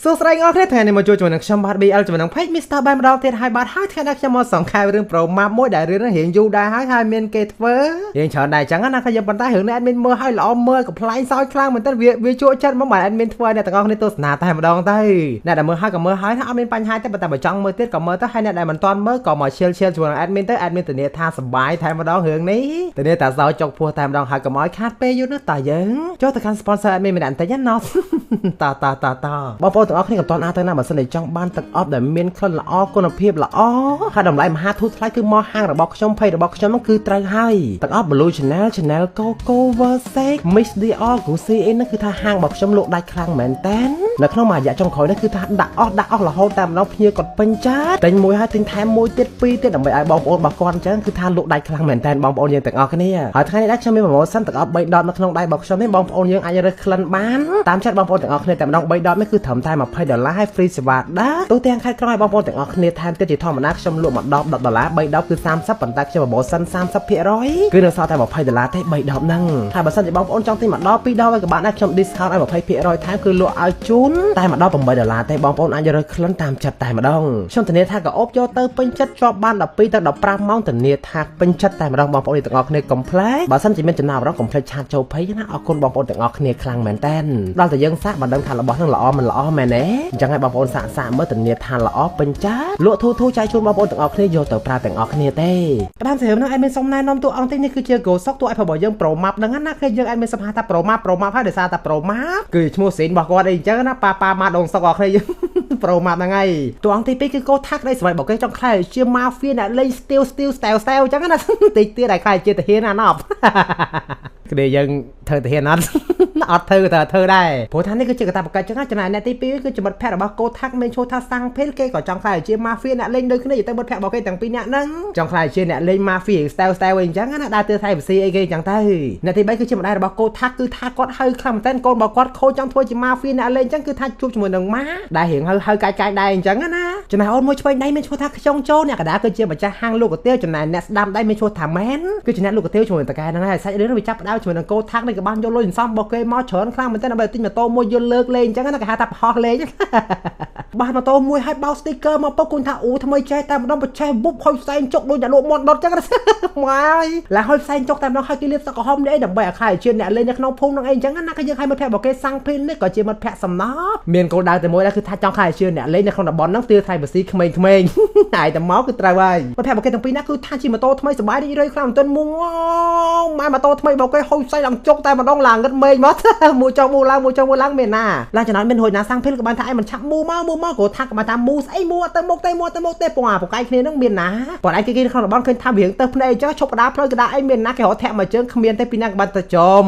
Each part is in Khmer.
សួស្តីអ្នកថ្ងៃនេះមកជួយជាមួយនឹងខ្ញុំបាទ BL ជាមួយនឹង Page Mr. បែបម្ដងទៀតហើយបាទហើយថ្ងៃនេះខ្ញុំមកសង្ខេបរឿងប្រូម៉ាប់មួយដែលរឿងរៀងយូរដែរហើយមានគេធ្វើរៀងច្រើនដែរអញ្ចឹងណាខ្ញុំប៉ុន្តែរឿងនេះ admin មើលឲ្យល្អមើលកំ pl ែងសោយខ្លាំងមែនតើវាជក់ចិត្តមកបាទ admin ធ្វើឲ្យអ្នកទាំងអស់គ្នាទស្សនាតែម្ដងទៅអ្នកដែលមើលហើយក៏មើលហើយអត់មានបញ្ហាទេប៉ុន្តែបើចង់មើលទៀតក៏មើលទៅហើយអ្នកដែលមិនទាន់មើលក៏មក share ជាមួយនឹង admin ទៅ admin ធានាថាសប្បាយតែម្ដងរឿងនេះធានាថាសោយចុកពោះតែម្ដងហើយកុំឲ្យខាតពេលយូរណាស់តើយើងចូលទៅកាន់ sponsor admin ម្នាក់បន្តិចណាតបងប្អូនទាំងអស់គ្នាក៏តន់អាចទៅណាបើសិនជាចង់បានទឹកអប់ដែលមានក្លិនល្អគុណភាពល្អហើយតម្លៃមហាធូរថ្លៃគឺមកហាងរបស់ខ្ញុំភ័យរបស់ខ្ញុំហ្នឹងគឺត្រូវហើយទឹកអប់ Blue Channel Coco Versace Mix Dior Gucci អីហ្នឹងគឺថាហាងរបស់ខ្ញុំលក់ដាច់ខ្លាំងមែនតើនៅក្នុងមួយរយៈចុងក្រោយនេះគឺថាដាក់អស់រហូតតែម្ដងភ្ញៀវគាត់ពេញចាត់ទិញមួយហើយទិញថែមមួយទៀតពីរទៀតដើម្បីឲ្យបងប្អូនរបស់គាត់អញ្ចឹងគឺថាលក់ដាច់ខ្លាំងមែនតើបងប្អូនយើងទាំងអស់គ្នាហើយថ្ងៃនេះដែរខ្ញុំមានប្រម៉ូសិនទឹកអប់3ដបនៅក្នុងដៃរបស់ខ្ញុំនេះបងប្អូនយើងអាចរើសក្លិនបានតាមចិត្តបងប្អូនទាំងអស់គ្នាតែម្ដង3ដបនេះគឺត្រឹមតែ$20ហើយ free សេវាដែរទូទាំងខេត្តក្រុងឲ្យបងប្អូនទាំងអស់គ្នាថែមទៀតជាធម្មតាខ្ញុំលក់មួយដប$10 3ដបគឺ30ប៉ុន្តែខ្ញុំប្រម៉ូសិន 30% គឺនៅសល់តែ$20ទេ3ដបហ្នឹងហើយបើសិនជាបងប្អូនចង់ទិញមួយដប2ដបក៏បានដែរខ្ញុំ discount ឲ្យ20% ថែមគឺលក់ឲ្យជូនតែមួយដប$8ទេបងប្អូនអាចរើសក្លិនតាមចិត្តតែម្ដងខ្ញុំធានាថាក៏អូបយកទៅពេញចិត្តជាប់បាន12ទៅ15ម៉ោងធានាថាពេញចិត្តតែម្ដងបងប្អូនទាំងអស់គ្នាកុំភ្លេចបើសិនជាមានចំណាប់អារម្មណ៍កុំភ្លេចឆាតចូលភ័យណាអរគុណបងប្អូនទាំងអស់គ្នាខ្លាំងមែនតើដល់តែយើងសាកមិនដឹងថារបស់នឹងល្អមិនល្អមែនទេអញ្ចឹងហើយបងប្អូនសាកមើលធានាថាល្អពេញចាលក់ធូរចែកជូនបងប្អូនទាំងអស់គ្នាយកទៅប្រើទាំងអស់គ្នាទេក្តាមសរឿងហ្នឹងអែមានសុំណែនាំតួអង្គទីនេះគឺជា Go Sok តួឯរបស់យើងប្រូម៉ាប់ហ្នឹងណាគឺយើងអែមានសំហាថាប្រូម៉ាប់ហើយដោយសារតែប្រូម៉ាប់គឺឈ្មោះសេនរបស់គាត់អីអញ្ចឹងណាប៉ាម៉ាដងសុកអស់គ្នាយើងប្រូម៉ាប់ហ្នឹងហើយតួអង្គទី2គឺ Go Thak ដែលស្វ័យរបស់គេចង់ខ្លាយជា Mafia អ្នកលេង Style style អញ្ចឹងណាតិចទៀតឲ្យខ្លាយជាទាហានណាណប់គឺយើងធ្វើទាហានអត់ធ្វើតែធ្វើដែរព្រោះថានេះគឺជាកតាបកិច្ចចឹងណាចំណែកអ្នកទី2គឺជាមិត្តភក្តិរបស់ Go Thak មានឈ្មោះថាសាំងភេលគេក៏ចង់ខ្លាយជា Mafia អ្នកលេងដូចគ្នាទៅមិត្តភក្តិរបស់គេទាំងពីរនាក់ហ្នឹងចង់ខ្លាយជាអ្នកលេង Mafia style អីចឹងណាដើរទើថៃបស៊ីអីគេចឹងទៅអ្នកទី3គឺជាម្ដាយរបស់ Go Thak គឺថាគាត់ហៅខ្លាំងមែនតើកូនរបស់គាត់ខូចចង់ធ្វើជា Mafia អ្នកលេងចឹងគឺថាជួបជាមួយនឹងម៉ាដែលរៀងហៅកាយដែរអញ្ចឹងណាចំណែកអូនមួយឆ្វេងដៃមានឈ្មោះថាខ្យងចូលអ្នកកដាគឺជាម្ចាស់ហាងលក់កាទៀវចំណែកអ្នកស្ដាំដៃមានឈ្មោះថាមែនគឺជាអ្នកលក់កាទៀវជាមួយតកែហ្នឹងហើយសាច់រឿងវាចាប់ផ្ដើមជាមួយនឹង Go Thak នេះក៏បានយកលុយសន្សំរបស់គេមកច្រើនខ្លាំងមែនតើដើម្បីទិញម៉ូតូមួយយកលើកលេងអញ្ចឹងណាគេហៅថាបោះលេងបោះម៉ូតូមួយឲ្យបោក sticker មកពុកគូនថាអូថ្មីចេះតែម្ដងបច្ចេះបុបហុយផ្សែងចុកដូចតែលក់មាត់ដុតអញ្ចឹងម៉ាយឡាហុយផ្សែងចុកតែម្ដងឲ្យគេលាបទឹកក្រហមនេះដើម្បីឲ្យខ្លាយជាអ្នកលេងនៅក្នុងភូមិនឹងអីអញ្ចឹងណាគេយើងឲ្យមិត្តភក្តិរបស់គេសាំងភេននេះក៏ជាមិត្តភក្តិសំណោមានគោលដៅតែមួយដែរគឺថាចង់ខ្លាយជាអ្នកលេងនៅក្នុងតំបន់ហ្នឹងទាថៃបស៊ីក្មេងៗហើយតែមកគឺត្រូវហើយមិត្តភក្តិរបស់គេទាំងពីរណាគឺថាជាម៉ូតូថ្មីសបាយរីករាយខ្លាំងមិនទាន់មួម៉ែម៉ូតូថ្មីរបស់គេហុយផ្សែងឡើងចុកតែម្ដងឡើងងឹតមេឃមកមួយចុកមួយឡើងមានណាឡាចំណត់មានហួយណាសាំងភេលក៏បានថាឯងមិនឆាប់មូមកក៏ថាក៏បានថាមូស្អីមូទៅមុខទេពងពូកែគ្នានឹងមានណាប៉ុន្តែគេក្នុងតំបន់ឃើញថាវាទៅភ្នែកអញ្ចឹងឈប់កដាផ្លូវកដាអីមានណាគេរត់ធាក់មកជើងគ្មានទេពីណាក៏បានទៅច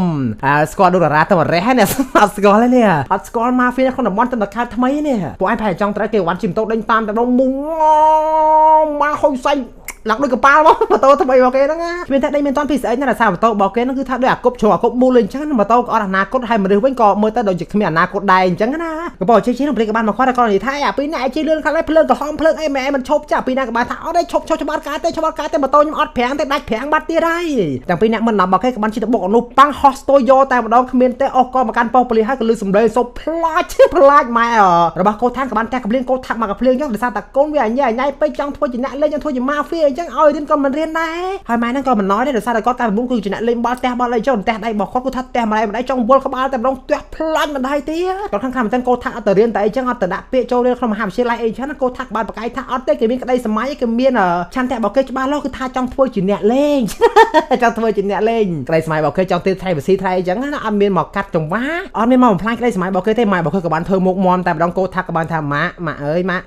ំស្គាល់ដូរ៉ាទៅរ៉េះនេះអត់ស្គាល់ទេនេះអត់ស្គាល់ម៉ាហ្វៀក្នុងតំបន់ទៅដល់ខេត្តថ្មីនេះពួកឯងប្រហែលចង់ត្រូវគេវ៉ាន់ជិះម៉ូតូដេញតាមតែដងមូមកហុយផ្សែងឡើងដូចកប៉ាល់មកម៉ូតូថ្មីរបស់គេហ្នឹងណាមានតែដេញមានតាន់ពីស្អីណាសារម៉ូតូរបស់គេហ្នឹងគឺថាដូចអាគប់ជ្រុងអាគប់មូលអញ្ចឹងម៉ូតូក៏អត់អនាគតហើយមនុស្សវិញក៏មើលទៅដូចជាគ្មានអនាគតដែរអញ្ចឹងណាក៏បើជិះនឹងព្រេកក៏បានមកគាត់ក៏និយាយថាអាពីរនាក់ជិះលឿនខ្លាំងហើយភ្លើងក្រហមភ្លើងអីម៉ែមិនឈប់ចាពីរនាក់ក៏បានថាអត់ទេឈប់ច្បាត់ការទេម៉ូតូខ្ញុំអត់ប្រាំងទេដាច់ប្រាំងបាត់ទៀតហើយទាំងពីរនាក់មិនដល់របស់គេក៏បានជិះទៅបុកអនុប៉ាំងហោះស្ទូយ៉ូតែម្ដងគ្មានទេអស់ក៏មកកាន់ប៉ុស្តិ៍ប៉ូលីសហើយក៏លឺសំឡេងសុបផ្លាច់ម៉ែរបស់កោថាក៏បានតែកភ្លៀងកោថាមកកភ្លៀងអញ្ចឹងដោយសារតែកូនវាអញ៉ៃពេកចង់ធ្វើជាអ្នកលេងចង់ធ្វើជាម៉ាហ្វៀអញ្ចឹងឲ្យរៀនក៏មិនរៀនដែរហើយម៉ែហ្នឹងក៏មិនណយដែរដោយសារតែគាត់កាលពីមុនគឺជាអ្នកលេងបាល់ផ្ទះបាល់អីចុះផ្ទះដៃរបស់គាត់គឺថាផ្ទះម្ដាយចង់វល់ក្បាលតែម្ដងផ្ទះផ្លាច់ម្ដាយទៀតគាត់ខាងមែនតើកោថាអត់ទៅរៀនតែអីចឹងអត់ទៅដាក់ពាក្យចូលរៀនក្នុងមហាវិទ្យាល័យអីចឹងកោថាបានប្រកែកថាអត់ទេគេមានក្តីសម័យគេមានឆន្ទៈរបស់គេច្បាស់លាស់គឺថាចង់ធ្វើជាអ្នកលេងក្តីសម័យរបស់គេចង់ទៅថៃបស៊ីថៃអញ្ចឹងណាអត់មានមកកាត់ចង្វាអត់មានមកបំផ្លាញក្តីសម័យរបស់គេទេម៉ែរបស់គេក៏បានធ្វើមុខមមតែម្ដងកោថាក៏បានថាម៉ាក់អើយម៉ាក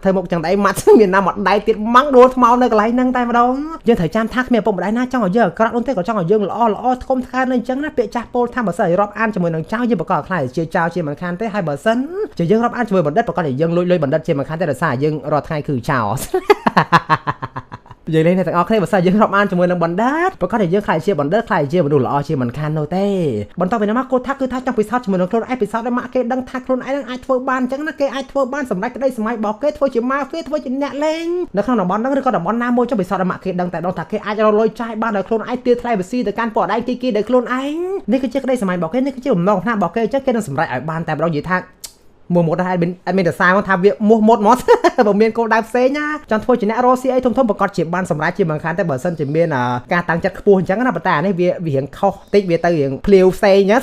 ់ធ្វើមុខចឹងដែរម៉ាត់មានណាមកដៃទៀតម៉ាំងដួលថ្មនៅកន្លែងហ្នឹងតែម្ដងយើងត្រូវចាំថាគ្មានឪពុកម្ដាយណាចង់ឲ្យយើងអាក្រក់នោះទេក៏ចង់ឲ្យយើងល្អធំថ្កើនៅអញ្ចឹងណាពាក្យចាស់ពោលថាបើសិនឲ្យរាប់អានជាមួយនឹងចៅយើងប្រកបខ្លាយជាចៅជាមិនខានទេហើយបើសិនជាយើងរាប់អានជាមួយបណ្ឌិតប្រកបតែយើងលួចលុយបណ្ឌិតជាមិនខានទេដោយសារយើងរាល់ថ្ងៃគឺចៅយើងលេងទាំងអស់គ្នាបើសិនយើងរាប់អានជាមួយនឹងបណ្ឌិតប្រកាសតែយើងខ្លាយជាបណ្ឌិតខ្លាយជាមនុស្សល្អជាមិនខាននោះទេបន្តពីនោះមកគោថាគឺថាចង់ពិសោធន៍ជាមួយនឹងខ្លួនឯងពិសោធន៍ឲ្យម៉ាក់គេដឹងថាខ្លួនឯងនឹងអាចធ្វើបានអញ្ចឹងណាគេអាចធ្វើបានសម្រាប់ក្តីសម័យរបស់គេធ្វើជាម៉ាហ្វៀធ្វើជាអ្នកលេងនៅក្នុងតំបន់ហ្នឹងឬក៏តំបន់ណាមួយចង់ពិសោធន៍ឲ្យម៉ាក់គេដឹងតែដល់ថាគេអាចរកលុយចាយបានដោយខ្លួនឯងទាថ្លៃបស៊ីទៅកាន់ពួកដៃទីគីដោយខ្លួនឯងនេះគឺជាក្តីសម័យរបស់គេនេះគឺជាបំណងប្រាថ្នារបស់គេអញ្ចឹងគេនឹងសម្រេចឲ្យបានតែម្ដងនិយាយថា mua một hai bên được sai mà tham việc mua một món bằng miền cô đạp xe nhá trong thôi chỉ nè Rossi ấy thông bậc con chỉ ban sầm rái chỉ bằng khán tại bờ sân chỉ miền ca tăng chất buồn chẳng là bờ tà này vì hiện khâu tích về tới hiện pliu xe nhá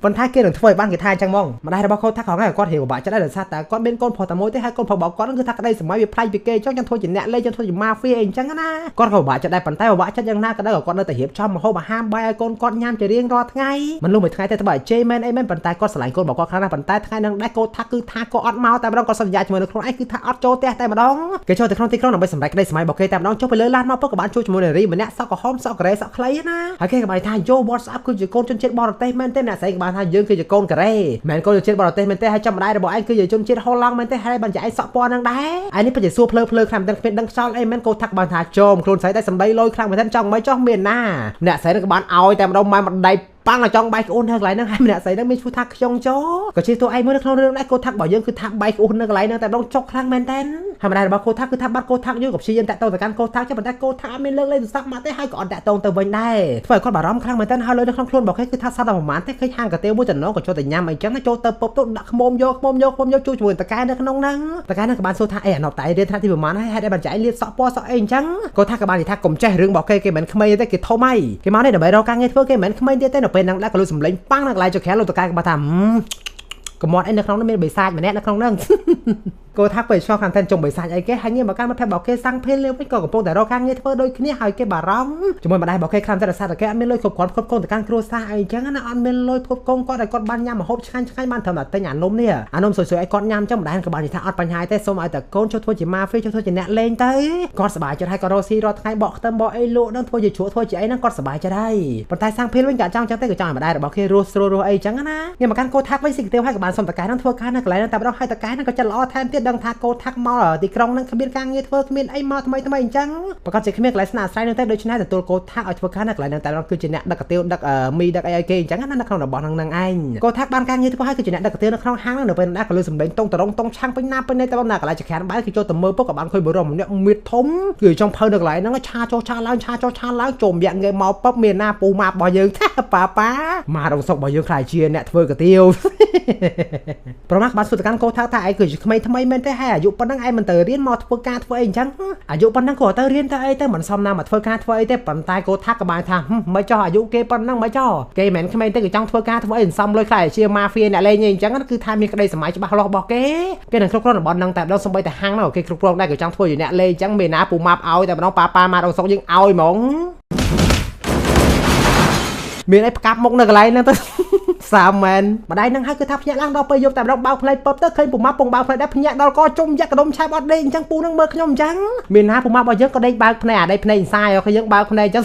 phần thái kia đừng thôi ban cái thai chẳng mong mà đây là bao khâu thắc hỏi ngay con hiểu bạn chắcได้được saoแต่con bên con phò tạm mối thế hai con phò bảo con cứ thắc đây sớm mấy việc play việc kê cho thôi chỉ nè lên cho thôi chỉ mafia chẳng na con khẩu bạn chắcได้bàn tay bảo bạn chắcยังน่าก็ได้กับcon đâyแต่hiệp trong mà hô mà ham bay con nham chỉ riêngรอไงมันรู้เหมือนไงแต่ถ้าบอกเจมันไอ้มันbàn tay conสลายconบอกconครั้งนั้นbàn tayไงนั่งได้โกทักคือทักก็อดเมาแต่ไม่ต้องก็สัญญาจมูกในครั้งไอ้คือทักอดโจแต่มาดองแกโจแต่ครั้งที่ครั้งนั้นไปสมัยก็ได้สมัยบอกแกแต่มาดองโจไปเลยล้านมาพวกกับบ้านโจจมูกในรีมันเนี่ยซอกกับห้อมซอกกระไรซอกใครนะหาแกกับใบทายโจบอสอัพคือจะโกนจนเช็ดบอลเต้มันเต้น่ะใส่กับบ้านทายยืนคือจะโกนกระไรแมนโกนจนเช็ดบอลเต้มันเต้ให้จำได้แต่บอกไอ้คือจะจนเช็ดฮอลลังมันเต้ให้บรรจัยซอกปอนั่งได้ไอ้นี่เป็นจะสู้เพลอคลำดังเป็นดังซอกไอ้แมนโกทักบ้านทายโจมโคลนใส่ได้สมัยลอยคลำมันท่านจ้องไม่จ้องเมียนหน้าเนี่ยใส่กับบ้านเอาแต่มาดองมาได้ปังlà trong bay ôn hơn lại nó hay mình xảy ra mình chú thắc trong chó có chỉ tôi ai mới được không được đấy cô thắc bảo dương cứ thắc bay ôn hơn lại nó tại đông chọc khang men ten hay mà đây là cô thắc cứ thắc bắt cô thắc như gặp sinh tại tôi tại căn cô thắc cho mình ta cô thắc mình lên lên sắc mặt tới hai còn tại tôi từ bên đây phải con bảo rắm khang men ten hai lời nó không luôn bảo cái cứ thắc sao đâu mà thế cái hang cả tiêu bữa trận nó còn cho tình nhâm mày chấm nó cho tơ bột tôi đặt mồm vô chui chuồn tại cái nó không nắng tại cái nó các bạn số thắc nộp tại đây thắc thì vừa mà hay đây bạn chạy liên sọ po sọ anh trắng cô thắc các bạn thì thắc cùng chơi rừng bảo cái mình không mày tới cái thâu mày cái máu này là bài đâu càng nghe thôi cái mình không mày tới nó bên đang đã có lưu sầm lấyปังนักไล่จะแขนลงตะการมาทำก็มอดไอ้นักน้องนั่นเป็นใบซายเหมือนแน่นักน้องนั่งcô thắc về cho khán thân chồng bởi sai ấy cái hay như mà các bạn phải bảo kê sang phê liêu với cậu của cô tại đó khang như thơ đôi khi hai cái bà rong chúng mình mà đây bảo kê khám ra là sao cái anh mới lôi khop con từ căn kêu xa ấy chẳng nó anh mới lôi khop con này con ban nhám mà hộp khai ban thầm là tay nhàn nôm nè anh nôm sồi ấy con nhám trong đây các bạn thì thằng ăn bánh hai tay xong ai tại con cho thôi chỉ ma phê cho thôi chỉ nẹt lên tới con sờ bài cho hai con Rossi rồi hai bọ tâm bọ ấy lộ nó thôi chỉ chúa thôi chỉ ấy nó con sờ bài cho đây bàn tay sang phê bên cả trong tay của chồng mà đây là bảo kê ro ấy chẳng á nhưng mà căn cô thắc với sự tiêu hai các bạn xong tại cái nó thua cái nó lại nó tại đó hai tại cái nó có chân lo thêm tiết đăng thắc cô thắc mò ở thì trong năng khamiên càng nghe thưa khamiên ai mòทำไมchẳng và con chỉ khamiên lại sna sai năng tay đôi chân này từ cô thắc ở thưa cái này lại năng tại nó cứ chỉ nè đặc tiêu đặc mi đặc ai kê chẳng nó không là bọn năng anh cô thắc ban càng nghe thưa hai cứ chỉ nè đặc tiêu nó không hang nó bên đã có lưu sầm đánh tông tờ đông trang bên nam bên đây tao nào lại chỉ khán bán khi cho tầm mơ bốc các bạn khơi bờ rồng nhẹ miệt thống gửi trong phơi được lại nó cha cho láng trộm dạng người màu bắp miền nam pù mạp bỏ dương pá mà đồng sọc bỏ dương khai chia nè thưa cái tiêuประมาณบ้านสุดการโคทักทายคือทำไมมันได้ให้อายุปนังไอ้มันเตอเรียนมอทำการทำเองจังอายุปนังก็เตอเรียนแต่ไอ้แต่เหมือนซ้อมน้ำมาทำการทำเองแต่ปันตายโคทักกับบางทางไม่จ่ออายุเกปนังไม่จ่อเกเหม็นทำไมแต่ก็จังทำการทำเองซ้ำเลยใครเชียร์มาเฟียเนี่ยอะไรอย่างจังนั่นคือทายมีกระไดสมัยจะบ้าหลอกบอกเกหนึ่งครบรอบบอลนังแต่เราสมัยแต่ห้างเราเกครบรอบได้ก็จังทำอยู่เนี่ยเลยจังเมน่าปูมาเอาแต่น้องปลามาเราส่งยิงเอาหมองมีไอ้กับมกนึกอะไรนั่นตัวสามแมนมาได้นั่งให้คือทับพญาล่างเราไปยกแต่เราเบาเพลย์ป๊อปเตอร์เคยปุ่มมาปุ่มเบาเพลย์ได้พญาเราก็จมยักกระดมชายบอดเด้งจังปูนั่งเมื่อขยมจังมีน้าปุ่มมาบอดเยอะก็ได้เบาเพลย์ได้เพลย์ทรายเขายังเบาเพลย์จัง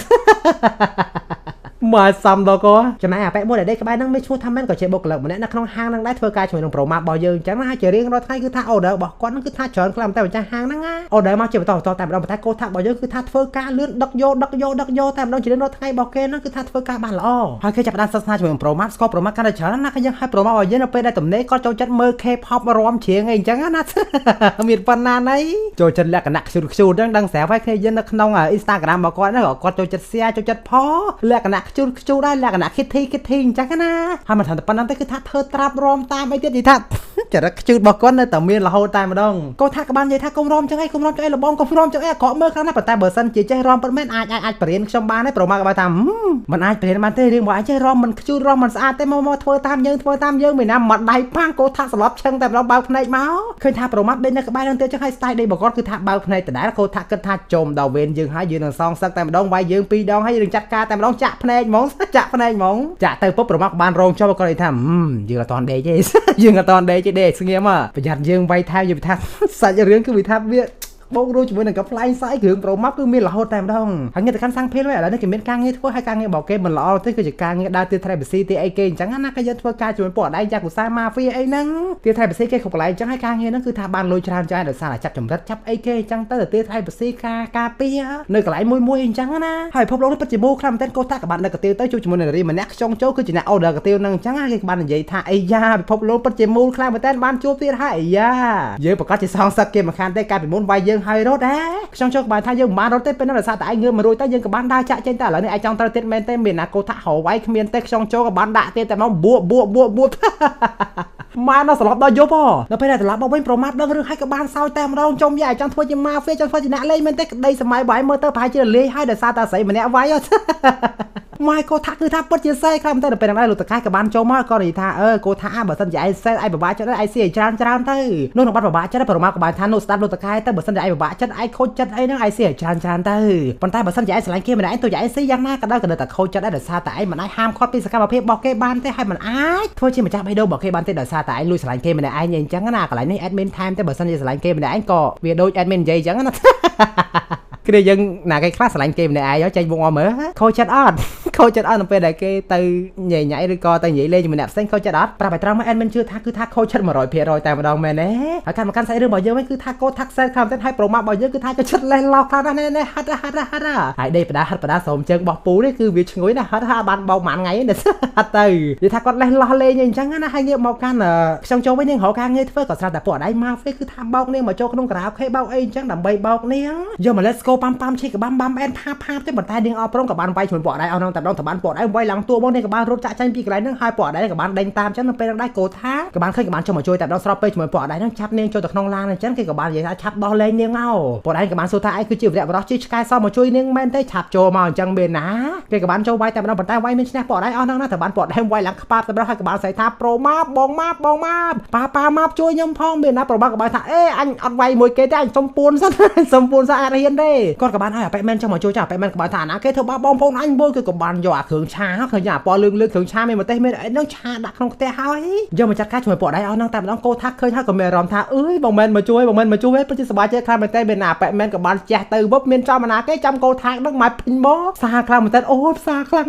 มาซ้ำเราก็จะมาแปะโมเดลได้กับบ้านนั่งไม่ช่วยทำแม่นก็เจ็บบกเหลวเหมือนนักน้องห้างนั่งได้เพื่อการช่วยน้องโปรมาบอลยืนจังนะเจริญเราไทยคือท่าเอาเดอบอกก้อนนั่นคือท่าเฉินกลำแต่เป็นจังห้างนั่งอ่ะเอาเดอมาเจ็บต่อแต่เราท่าโกท่าบอลยืนคือท่าเพื่อการเลื่อนดักโยแต่เราเจริญเราไทยบอกเกนั่นคือท่าเพื่อการบ้านเราหากเคยจับด้านศาสนาช่วยน้องโปรมาสกอโปรมาการเฉินนั่นก็ยังให้โปรมาบอลยืนเราไปได้ตุ่มเนก็โจจัดมือเคพอปรวมเฉียงเองจังนะมีปัญหาไหนโจจัดแหลกหนักชูดังแสบไว้เคยยืนนักน้องอินสตาแกรมบอกก้อนนั่นก็โจจัดเสียโจจัดพอแหลกหนักชูได้แหลกหนักคิดทีจังนะถ้ามันทำแต่ปนนั้นแต่คือท่าเธอตราบรอมตามไอ้เด็ดดีท่าจะรักจืดบอกก้อนในแต่เมียนเราตายมาดองก็ท่ากระบาลใหญ่ท่ากงรอมจังไอ้ระบองกงรอมจังไอ้เกาะเมื่อครั้งนั้นปัตตาเบอร์ซันจีใจรอมเป็นแม่อาจเปลี่ยนชมบ้านให้โปรมากระบาทำมันอาจเปลี่ยนมันเตยเรียงว่าไอ้ใจรอมมันจืดรอมมันสะอาดแต่มอเธอตามเยิงไม่นำมันได้พังโกท่าสลับเชิงแต่เราเบาในเมาเคยท่าโปรมาเป็นในกระบาลนั่นเตยจังไอ้สไตล์ได้บอกก้อนคือท่าเบาในแต่ได้โกท่าก็ท่าจมดาวเวนยืงให้ยืนหนึ่งซองสักแต่มาดองไว้ยืงปีดองให้ยืนจัดการแต่มาดองจะในมองจะเตยปุ๊บโปรมาบ้านโรงชอบก็เลยทำยืนกับตอนเดย์ยืนกับตอนเดย์เดย์เงี้ยมาประหยัดยืนไว้แทบยืนไปทักใส่เรื่องคือไปทักเบี้ยบงรู้จุดหนึ่งกับไฟไซค์ถึงโปรมับคือมีหล่อแต่ดองหางเงี้ยแต่การสร้างเพลย์ไว้อะไรนั่นคือเป็นการเงี้ยทั่วให้การเงี้ยบอกเกมมันหล่อที่คือจะการเงี้ยดาวตีไทยแบบซีตีไอเกนจังงั้นนะก็ยันทั่วการจุดปอดได้ยากุซ่ามาฟีไอ้นั่งตีไทยแบบซีเกขบไหลจังให้การเงี้ยนั่นคือทาบานลอยชานใจเดือดซาหลักจับจมรัดจับไอเกจังตั้งแต่ตีไทยแบบซีกาเปียเนื้อกไหลมวยจังนะให้พบลงในปัจจุบันคลำเต้นโกต้ากับบ้านเนื้อกระเตียวเต้จุดมันอะไรมันแนกชงโจ้คือจีน่าเอาเดือกระเตียวนั่งจังให้บ้านใหญ่ท่าไอยาพบลงปัจจุบันคลำเต้นบ้านจูบตีไทยยาเยอะปกติสองสักเกมมาคันได้การเป็นม้วนใบเยอะ យើងហើយរត់ខ្ញុំចូលក្បាលថាយើងមិនបានរត់ទេពេលនោះដោយសារតែឯងងើបមករួចទៅយើងក៏បានដើរចាក់ចេញតែឥឡូវនេះឯងចង់ត្រូវទៀតមែនទេមានណាកោថាហៅវាយគ្មានទេខ្ញុំចូលក៏បានដាក់ទៀតតែមកបួម៉ែនៅស្លាប់ដល់យប់ដល់ពេលត្រឡប់មកវិញប្រមាថដឹងរឿងឲ្យក៏បានសោយតែម្ដងចុំយាយចង់ធ្វើជាម៉ាហ្វៀចង់ធ្វើជាអ្នកលេងមែនទេក្តីសម័យបាយមើលទៅប្រហែលជាលេងហើយដោយសារតែស្រីម្នាក់វាយម៉ែកោថាគឺថាពិតជាសេខ្លាំងតែពេលហ្នឹងលោកតកែក៏បានចូលមកក៏និយាយថាកោថាបើសិនជាឯងសេឯងពិបាកចិត្តឯងស៊ីឲ្យច្រើនទៅនោះនឹងបាត់ពិបាកចិត្តប្រមាថក៏បានថានោះស្ដាប់លោកតកែទៅបើសិនជាឯងពិបាកចិត្តឯងខូចចិត្តអីហ្នឹងឯងស៊ីឲ្យច្រើនទៅប៉ុន្តែបើសិនជាឯងស្រឡាញ់គេម្នាក់ឯងទៅឯងស៊ីយ៉ាងណាក៏ដោយក៏នៅតែខូចចិត្តដែរដោយសារតែឯងមិនអាចហាមឃាត់ពីសកម្មភាពរបស់គេបានទេហើយមិនអាចធ្វើជាម្ចាស់បេះដូងរបស់គេបានទេដោយសារតែឯងលួចស្រឡាញ់គេម្នាក់ឯងអញ្ចឹងណាកន្លែងនេះ admin time តែបើសិនជាស្រឡាញ់គេម្នាក់ឯងក៏វាដូច admin និយាយអញ្ចឹងណាគឺយើងណាគេខ្លះស្រឡាញ់គេម្នាក់ឯងចេញវងអស់មើលខូចចិត្តអត់នៅពេលដែលគេទៅញ៉ៃឬក៏ទៅនិយាយលេងជាមួយអ្នកផ្សេងខូចចិត្តអត់ប្រាប់ឲ្យត្រង់មក admin ជឿថាគឺថាខូចចិត្ត 100% តែម្ដងមែនទេហើយកាន់សាច់រឿងរបស់យើងវិញគឺថាកោថាក់សែនខាងទៅហើយប្រមាថរបស់យើងគឺថាចូលចិត្តលេះឡោខ្លាំងណាស់នេះហាត់ហើយដេកបដាហិតបដាស្រោមជើងបោះពូនេះគឺវាឈ្ងុយណាស់ហាត់បានបោកមួយថ្ងៃនេះហាត់ទៅនិយាយថាគាត់លេះឡោលេងអញ្ចឹងណាហើយងាកមកកាន់ខ្ញុំចូលវិញនាងរកការងារធ្វើក៏ស្រាប់តែពួកអដៃមកវិញគឺថាបោកនាងមកចូលក្នុងការ៉ាអូខេបោកអីអញ្ចឹងដើម្បីបោកនាងយកមក let's go ប៉ាំឈីកបាំអែនផាទេប៉ុន្តែនាងអត់ព្រមក៏បានវាយជាមួយពួកអដៃអស់ហ្នឹងតែដងតបានពួកអដៃវាយឡើងតួមកនេះក៏បានរត់ចាក់ចាញ់ពីកន្លែងហ្នឹងហើយពួកអដៃក៏បានដេញតាមអញ្ចឹងនៅពេលហ្នឹងដែរកោថាក៏បានឃើញក៏បានចូលមកជួយតែដងស្របពេលជាមួយពួកអដៃហ្នឹងឆាប់នាងចូលទៅក្នុងឡានអញ្ចឹងគេក៏បាននិយាយថាឆាប់ដោះលែងនាងមកពួកអដៃក៏បានសួរថាឯងគឺជាវីរៈបុរសជិះឆ្កែសមកជួយនាងមែនទេឆាប់ចូលមកអញ្ចឹងមានណាគេក៏បានចូលវាយតែម្ដងប៉ុន្តែវាយមានឈ្នះពួកអដៃអស់ហ្នឹងណាតែបានពួកអដៃវាយឡើងខ្បាប់តែម្ដងហើយក៏បានស្អីថាប្រូម៉ាប់បងម៉ាប់ប៉ាម៉ាប់ជួយខ្ញុំផងមានណាប្រូម៉ាប់ក៏បានថាអេអញអត់វាយមួយគេទេអញសុំពួនសិនអាចរៀនទេគាត់ក៏បានឲ្យអាប៉ែមែនចង់មកជួយចាប៉ែមែនក៏បានថាណាគេធ្វើបាបបងប្អូនអញមួយគឺក៏បានយកអាគ្រឿងឆាឃើញអាពណ៌លឿងគ្រឿងឆាមានម្ទេសមានអីហ្នឹងឆាដាក់ក្នុងខ្ទះហើយយកមកចាត់ការជាមួយពួកអដៃអស់ហ្នឹងតែម្ដងកោថាឃើញហើយក៏មានអារម្មណ៍ថាអើយបងមែនមកជួយពិតជាសប្បាយចិត្តខ្លាំងមែនទេមានណាប៉ែមែនក៏បានជះទៅវឹបមានចំណាគេចាំកោថាហ្នឹងមកពេញមកផ្សារខ្លាំងមែនទេអូផ្សារខ្លាំ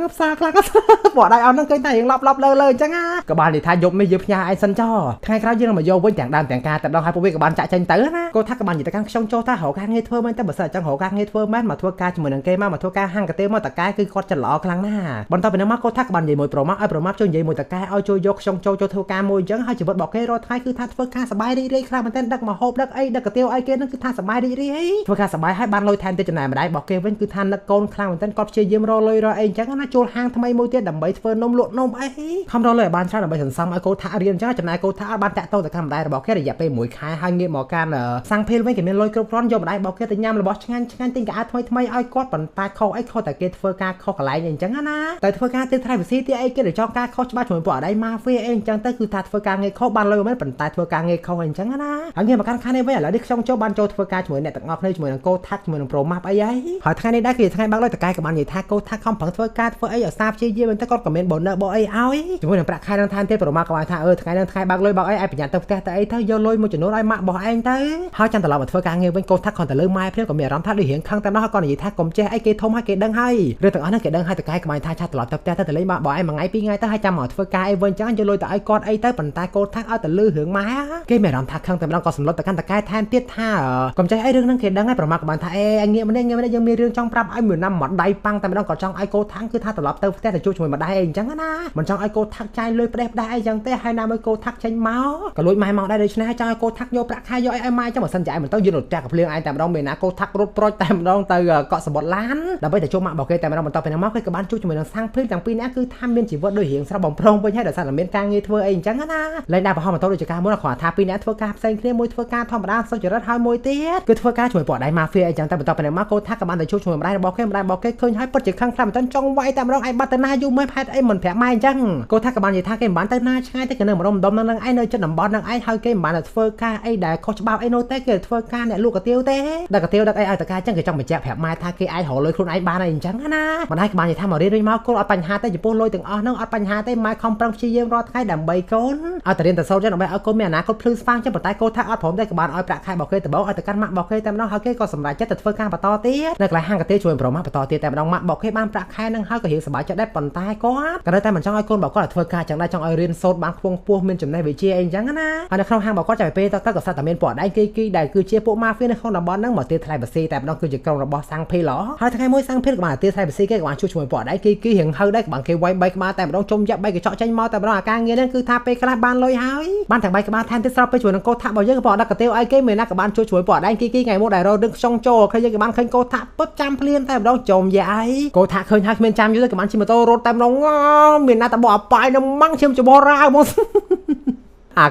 ងពួកអដៃអស់ហ្នឹងឃើញតែរៀងឡប់លើអញ្ចឹងណាក៏បាននិយាយថាយប់នេះយើងផ្ញើឯងសិនចោថ្ងៃក្រោយយើងមកយកវិញទាំងដើមទាំងការតែដល់ហើយពួកវាក៏បានចាក់ចេញទៅណាកោថាក៏បាននិយាយទៅខាងខ្ញុំចូលថារកការងារធ្វើមែនតែបើសិនអញ្ចឹងរកការងារធ្វើមែនមកធ្វើការជាមួយនឹងគេមកធ្វើការហាងកាទេមកតកែគឺគាត់ចិត្តល្អខ្លាំងណាស់បន្តពីនោះមកគាត់ថាក៏បាននិយាយមួយប្រមាថឲ្យប្រមាថជួយនិយាយមួយតកែឲ្យជួយយកខ្ញុំចូលធ្វើការមួយអញ្ចឹងហើយជីវិតរបស់គេរាល់ថ្ងៃគឺថាធ្វើការសប្បាយរីករាយខ្លាំងមែនទែនដឹកមកហូបដឹកអីដឹកកាទៀវអីគេនឹងគឺថាសប្បាយរីករាយធ្វើការសប្បាយហើយបានលុយថែមទៀតចំណែកម្ដាយរបស់គេវិញគឺថានឹកកូនខ្លាំងមែនទែនគាត់ព្យាយាមរកលុយរកអីអញ្ចឹងណាជួលហាងថ្មីមួយទៀតដើម្បីធ្វើនំលក់នំអីខំរកលុយឲ្យបានច្រើនដើម្បីសន្សំឲ្យកូនថារៀនអញ្ចឹងចំណែកូនថាបានតាក់ទងទៅកាន់ម្ដាយរបស់គេរយៈពេល1ខែហើយងាកមកកាន់សាំងភេលវិញគេមានលុយគ្រប់គ្រាន់យកម្ដាយរបស់គេទៅញ៉ាំរបស់ឆ្ងាញ់ទិញកៅអៅថ្មីឲ្យគាត់ប៉ុន្តែខុសតែគេធ្វើការខុសកន្លែងអីអញ្ចឹងណាតែធ្វើការទៀតថៃវិស័យទៀតអីគេទៅចង់ការខុសច្បាប់ជាមួយពួកអដៃម៉ាហ្វៀអីអញ្ចឹងទៅគឺថាធ្វើការងារខុសបានលុយមិនប៉ុន្តែធ្វើការងារខុសអីអញ្ចឹងណាហើយងាកមកកាន់ខាងនេះវិញឥឡូវនេះខ្ញុំចូលបានចូលធ្វើការជាមួយអ្នកទាំងអស់គ្នាជាមួយនឹងកូថាក់ជាមួយនឹងប្រូម៉ាប់អីហើយថ្ងៃនេះដែរគឺថ្ងៃបើកលុយតកែក៏បាននិយាយថាកូថាក់ខំប្រឹងធ្វើការធ្វើអីឲ្យសាព្យាយាមតែគាត់ក៏មានបូនឺសបោអីឲ្យជាមួយនឹងប្រាក់ខែនឹងថែមទៀតប្រូម៉ាប់ក៏បានថាថ្ងៃនឹងថ្ងៃបើកលុយបើអីឲ្យប្រញាប់ទៅផ្ទះទៅអីទៅយកលុយមួយចំនួនឲ្យម៉ាក់របស់ឯងទៅហើយចាំត្រឡប់មកធ្វើការងារវិញកូថាក់គ្រាន់តែលើម៉ែព្រាមក៏មានអារម្មណ៍ថាដូចរៀងខឹងតែម្ដងហើយគាត់និយាយថាកុំចេះអីគេធំហើយគេដឹងហើយរឿងទាំងអស់ហ្នឹងគេដឹងហើយតកែក៏បានថាឆាប់ត្រឡប់ទៅផ្ទះទៅលេងបងឯងមួយថ្ងៃពីរថ្ងៃទៅហើយចាំមកធ្វើការអីវិញចឹងយកលុយទៅឲ្យគាត់អីទៅប៉ុន្តែកូថាក់ឲ្យទៅលឺរឿងម៉ែគេមានអារម្មណ៍ថាខឹងតែម្ដងក៏សម្លុតទៅកាន់តកែថែមទៀតថាកុំចេះអីរឿងហ្នឹងគេដឹងហើយប្រមាថក៏បានថាអញងាកមកនេះយើងមានរឿងចង់ប្រាប់ឲ្យមួយណាំមកដៃប៉ាំងតែម្ដងក៏ចង់ឲ្យកូថាក់គឺថាត្រឡប់ទៅផ្ទះទៅជួបជាមួយម្ដាយអីអញ្ចឹងណាមិនចង់ឲ្យកូថាក់ចាយលុយផ្ដេសផ្ដាសអីចឹងទេហើយណាមួយកូថាក់ចេញមកក៏លួចម៉ែមកដែរដូច្នេះចង់ឲ្យកូថាក់យកប្រាក់ខែយកឲ្យម៉ែចឹងបើសិនជាឯងមិនទៅយើងរត់ផ្ទះក៏ភ្លៀងឯងតែម្ដងមានណាកូថាក់រត់ប្រូចតែម្ដងទៅកក់សបុតឡានដើម្បីទៅជួបម៉ាក់របស់គេតែម្ដងបន្តពីនោះមកគេក៏បានជួបជាមួយនឹងសាំងភេលទាំងពីរនាក់គឺថាមានជីវិតដូចរៀងស្រស់បំព្រងវិញហើយដោយសារតែមានការងារធ្វើអីអញ្ចឹងណាលែងដាក់ប្រហោះម៉ូតូដូចជាការមុនគ្រាន់ថាពីរនាក់ធ្វើការផ្សេងគ្នាមួយធ្វើការធម្មតាសុចរិតហើយមួយទៀតគឺធ្វើការជាមួយពួកដៃម៉ាហ្វៀអីចឹងតែបន្តពីនោះមកកូថាក់ក៏បានទៅជួបជាមួយម្ដាយរបស់គេឃើញហើយពិតជាខឹងខ្លាំងមែនតើចង់វាយតែម្ដងឯងបាត់ទៅណាយូរមែនហេតុអីមិនប្រាប់ម៉ែអញ្ចឹងកូថាក់ក៏បាននិយាយថាគេមិនបានទៅណាឆ្ងាយទេគេនៅម្ដុំនឹងឯងនៅចិត្តតំបន់នឹងឯងហើយគេមិនបានទៅធ្វើការអីដែលខុសច្បាប់អីនោះទេគេធ្វើការអ្នកលក់កាទៀវទេដឹកកាទៀវដឹកអីឲ្យតកែចឹងគេចង់បញ្ជាក់ប្រាប់ម៉ែថាគេអាចរកលុយខ្លួនឯងបានអីអញ្ចឹងណាម្ដាយក៏បាននិយាយថាមករៀនវិញមកកូនអត់បញ្ហាទេចំពោះលុយទាំងអស់ហ្នឹងអត់បញ្ហាទេម៉ែខំប្រឹងព្យាយាមរាល់ថ្ងៃដើម្បីកូនឲ្យតែរៀនតែសូត្រចឹងដើម្បីឲ្យកូនមានអនាគតភ្លឺស្វាងចឹងប៉ុន្តែកូនថាអត់ព្រមទេក៏បានឲ្យប្រាក់ខែរបស់គេទៅបោកឲ្យទៅកាន់ម៉ាក់របស់គេតែម្ដងហើយគេក៏សម្រេចចិត្តទៅធ្វើការបន្តទៀតនៅកន្លែងហាងកាទៀវជួយប្រូម៉ាក់បន្តទៀតតែម្ដងម៉ាក់របស់គេបានប្រាក់ខែហ្នឹងហើយក៏រៀងសប្បាយចិត្តដែរប៉ុន្តែគាត់ក៏នៅតែមិនចង់ឲ្យកូនរបស់គាត់ធ្វើការចឹងដែរចង់ឲ្យរៀនសូត្របានខ្ពង់ខ្ពស់មានចំណេះវិជ្ជាអីចឹងណាហើយនៅក្នុងហាងរបស់គាត់ចាំពេលទៅក៏ស្អាតតែមានពួកដៃគីដែលគឺជាពួកម៉ាហ្វៀនៅក្នុងតំបន់ហ្នឹងមកទៀតថ្លៃបស៊ីតែម្ដងគឺជាក្រុមរបស់សាំងភីឡហើយថ្ងៃមួយសាំងភីក៏បានទៀតថ្លៃបស៊ីគេក៏បានជួយជាមួយពួក bỏ đáy kí hiện hơi đấy bằng cái quay bay ba tại đó trông dập bay cái chọn tranh mò tại đó là ca nghe nên cứ tháp pe cái ban lôi hái ban thằng bay cái ba than tiếp sau pe chuột cô tháp bao nhiêu cái bỏ đặt cái tiêu ai cái mình là cái ban chuột bỏ đáy kí ngày một đại rồi đừng xong trò khi cái ban khinh cô tháp bớt trăm liên tại đó trồng dài cô tháp khơi hai bên trăm dưới cái ban chim tô rốt tại đó mình là ta bỏ bài nó măng chim cho bỏ ra không